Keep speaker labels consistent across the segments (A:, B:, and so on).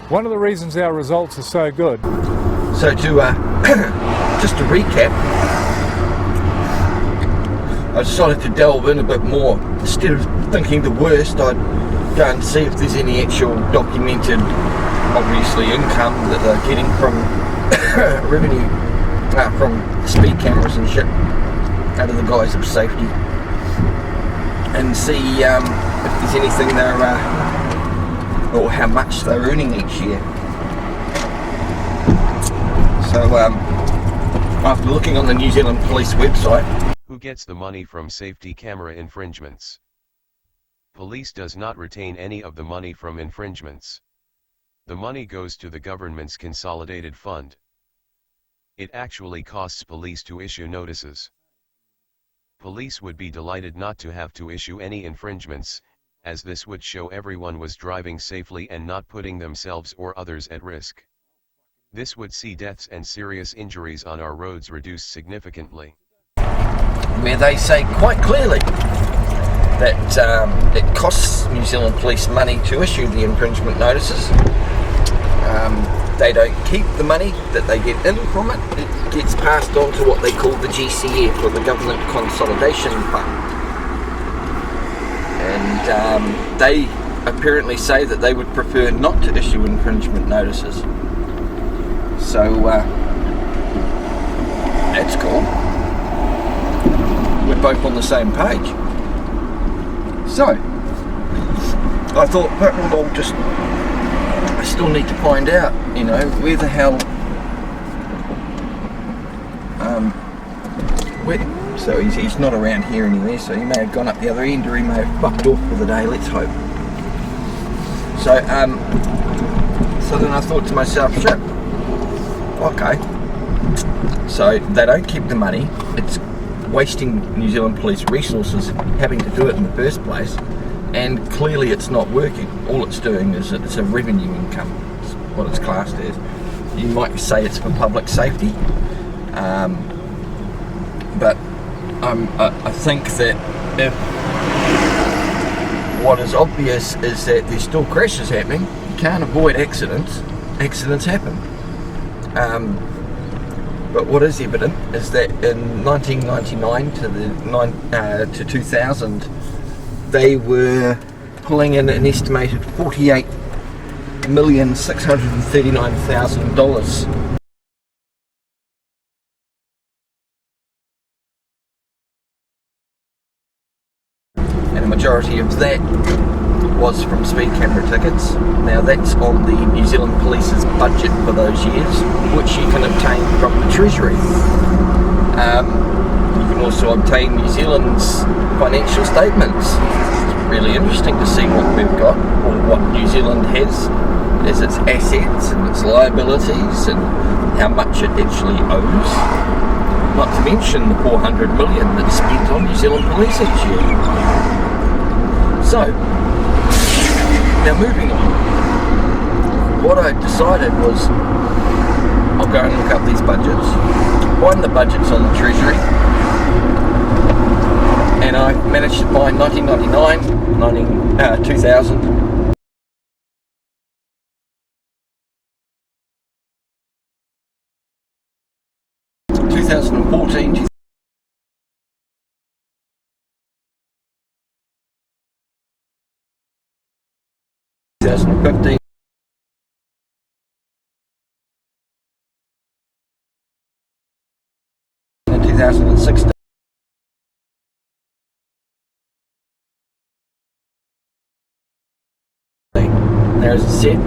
A: One of the reasons our results are so good.
B: So to just to recap, I decided to delve in a bit more. Instead of thinking the worst, I'd go and see if there's any actual documented, obviously, income that they're getting from revenue from speed cameras and shit, out of the guise of safety, and see if there's anything they're or how much they're earning each year. So after looking on the New Zealand Police website,
C: who gets the money from safety camera infringements? Police does not retain any of the money from infringements. The money goes to the government's consolidated fund. It actually costs police to issue notices. Police would be delighted not to have to issue any infringements, as this would show everyone was driving safely and not putting themselves or others at risk. This would see deaths and serious injuries on our roads reduce significantly.
B: Where they say quite clearly that it costs New Zealand Police money to issue the infringement notices. They don't keep the money that they get in from it. It gets passed on to what they call the GCF, or the Government Consolidation Fund. And they apparently say that they would prefer not to issue infringement notices. So that's cool. We're both on the same page. So I thought, well, I still need to find out, where the hell so he's not around here anywhere, so he may have gone up the other end, or he may have fucked off for the day, let's hope. So then I thought to myself, shit, okay, so they don't keep the money, it's wasting New Zealand Police resources having to do it in the first place, and clearly it's not working. All it's doing is it's a revenue income, it's what it's classed as. You might say it's for public safety, but I think that if what is obvious is that there's still crashes happening, you can't avoid accidents happen. But what is evident is that in 1999 to 2000, they were pulling in an estimated $48,639,000. And a majority of that was from speed camera tickets. Now that's on the New Zealand Police's budget for those years, which you can obtain from the Treasury. You can also obtain New Zealand's financial statements. It's really interesting to see what we've got, or what New Zealand has as its assets and its liabilities, and how much it actually owes. Not to mention the $400 million that's spent on New Zealand Police each year. So, now moving on, what I decided was I'll go and look up these budgets, find the budgets on the Treasury, and I managed to find 1999, 2000, 2014, 2015, and 2016. Now, as I said,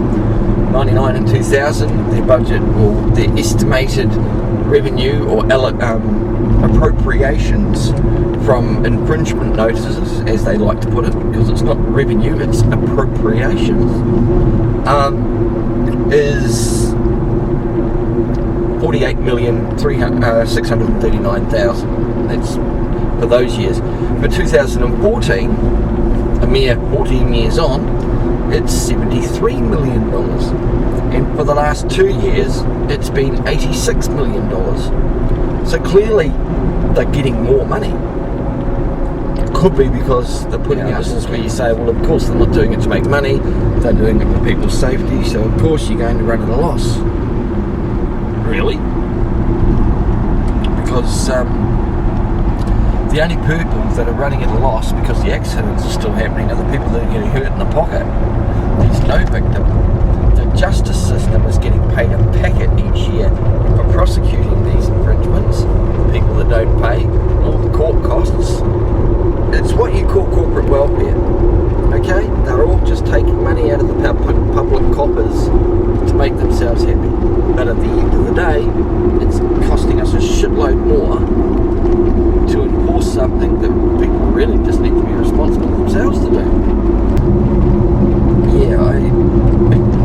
B: 99 and 2000, their budget, or their estimated revenue, or appropriations from infringement notices, as they like to put it, because it's not revenue, it's appropriations, is $48,639,000. That's for those years. For 2014, a mere 14 years on, it's $73 million. And for the last 2 years, it's been $86 million. So clearly, they're getting more money. Could be because they're putting out this where you say, well, of course they're not doing it to make money, they're doing it for people's safety, so of course you're going to run at a loss. Really? Because the only people that are running at a loss because the accidents are still happening are the people that are getting hurt in the pocket. There's no victim. The justice system is getting paid a packet each year for prosecuting these infringements, the people that don't pay, all the court costs. It's what you call corporate welfare, okay? They're all just taking money out of the public coffers to make themselves happy. But at the end of the day, it's costing us a shitload more to enforce something that people really just need to be responsible themselves to do. Yeah,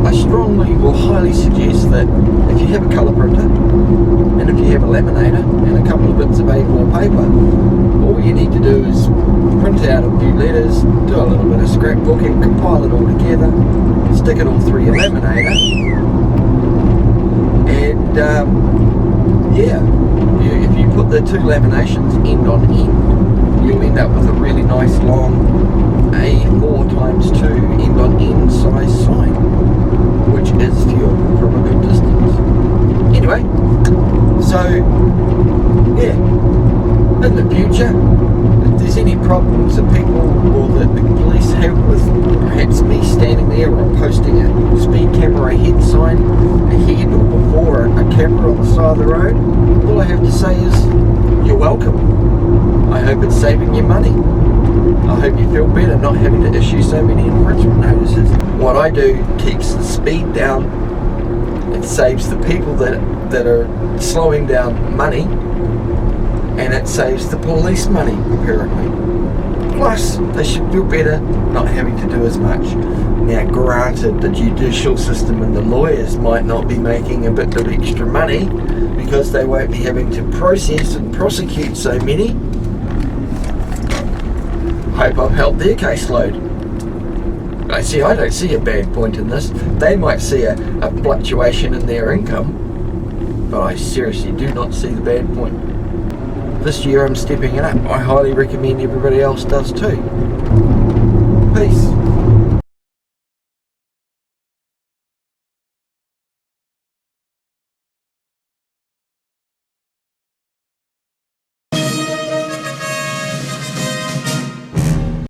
B: I strongly or highly suggest that if you have a colour printer, and if you have a laminator, and a couple of bits of A4 paper, all you need to do is print out a few letters, do a little bit of scrapbooking, compile it all together, stick it all through your laminator, and yeah, if you put the two laminations end on end, you'll end up with a really nice long A4 times 2 end on end size sign, which is viewable from a good distance. Anyway, so yeah, in the future, if there's any problems that people or that the police have with perhaps me standing there or posting a speed camera ahead sign ahead or before a camera on the side of the road, all I have to say is, you're welcome. I hope it's saving you money. I hope you feel better not having to issue so many infringement notices. What I do keeps the speed down. It saves the people that are slowing down money, and it saves the police money, apparently. Plus, they should feel better not having to do as much. Now, granted, the judicial system and the lawyers might not be making a bit of extra money because they won't be having to process and prosecute so many. Hope I've helped their caseload. I don't see a bad point in this. They might see a fluctuation in their income, but I seriously do not see the bad point. This year I'm stepping it up. I highly recommend everybody else does too.